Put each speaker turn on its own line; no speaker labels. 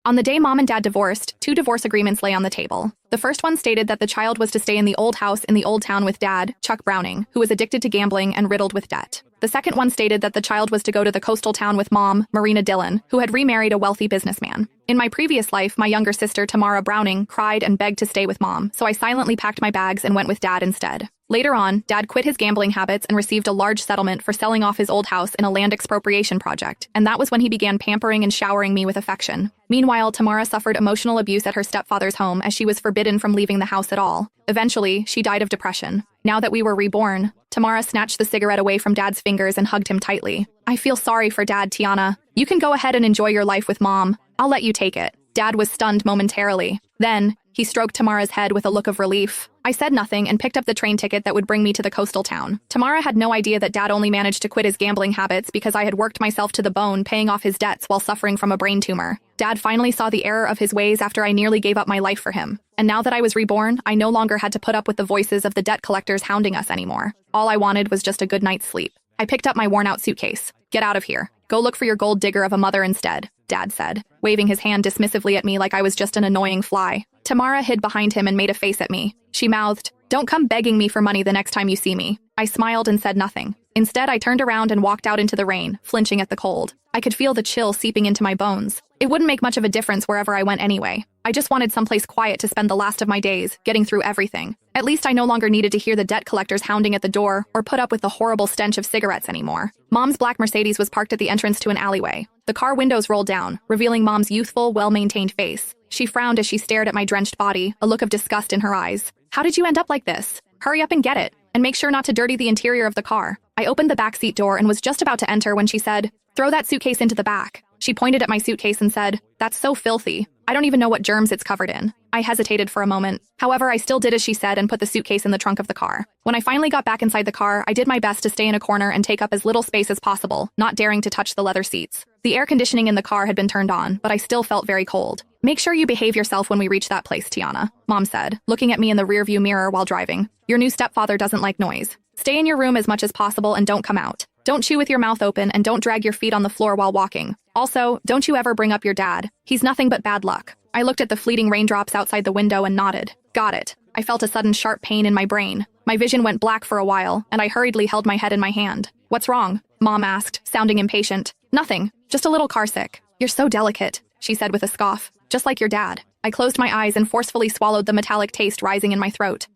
On the day Mom and Dad divorced, two divorce agreements lay on the table. The first one stated that the child was to stay in the old house in the old town with Dad, Chuck Browning, who was addicted to gambling and riddled with debt. The second one stated that the child was to go to the coastal town with Mom, Marina Dillon, who had remarried a wealthy businessman. In my previous life, my younger sister, Tamara Browning, cried and begged to stay with Mom, so I silently packed my bags and went with Dad instead. Later on, Dad quit his gambling habits and received a large settlement for selling off his old house in a land expropriation project, and that was when he began pampering and showering me with affection. Meanwhile, Tamara suffered emotional abuse at her stepfather's home as she was forbidden from leaving the house at all. Eventually, she died of depression. Now that we were reborn, Tamara snatched the cigarette away from Dad's fingers and hugged him tightly. I feel sorry for Dad, Tiana. You can go ahead and enjoy your life with Mom. I'll let you take it. Dad was stunned momentarily. Then, he stroked Tamara's head with a look of relief. I said nothing and picked up the train ticket that would bring me to the coastal town. Tamara had no idea that Dad only managed to quit his gambling habits because I had worked myself to the bone paying off his debts while suffering from a brain tumor. Dad finally saw the error of his ways after I nearly gave up my life for him. And now that I was reborn, I no longer had to put up with the voices of the debt collectors hounding us anymore. All I wanted was just a good night's sleep. I picked up my worn-out suitcase. Get out of here. Go look for your gold digger of a mother instead, Dad said, waving his hand dismissively at me like I was just an annoying fly. Tamara hid behind him and made a face at me. She mouthed, "Don't come begging me for money the next time you see me." I smiled and said nothing. Instead, I turned around and walked out into the rain, flinching at the cold. I could feel the chill seeping into my bones. It wouldn't make much of a difference wherever I went anyway. I just wanted someplace quiet to spend the last of my days, getting through everything. At least I no longer needed to hear the debt collectors hounding at the door or put up with the horrible stench of cigarettes anymore. Mom's black Mercedes was parked at the entrance to an alleyway. The car windows rolled down, revealing Mom's youthful, well-maintained face. She frowned as she stared at my drenched body, a look of disgust in her eyes. "How did you end up like this? Hurry up and get it, and make sure not to dirty the interior of the car." I opened the backseat door and was just about to enter when she said, "Throw that suitcase into the back." She pointed at my suitcase and said, "That's so filthy. I don't even know what germs it's covered in." I hesitated for a moment. However, I still did as she said and put the suitcase in the trunk of the car. When I finally got back inside the car, I did my best to stay in a corner and take up as little space as possible, not daring to touch the leather seats. The air conditioning in the car had been turned on, but I still felt very cold. "Make sure you behave yourself when we reach that place, Tiana," Mom said, looking at me in the rearview mirror while driving. "Your new stepfather doesn't like noise. Stay in your room as much as possible and don't come out. Don't chew with your mouth open and don't drag your feet on the floor while walking. Also, don't you ever bring up your dad. He's nothing but bad luck." I looked at the fleeting raindrops outside the window and nodded. Got it. I felt a sudden sharp pain in my brain. My vision went black for a while, and I hurriedly held my head in my hand. "What's wrong?" Mom asked, sounding impatient. "Nothing. Just a little carsick." "You're so delicate," she said with a scoff. "Just like your dad." I closed my eyes and forcefully swallowed the metallic taste rising in my throat.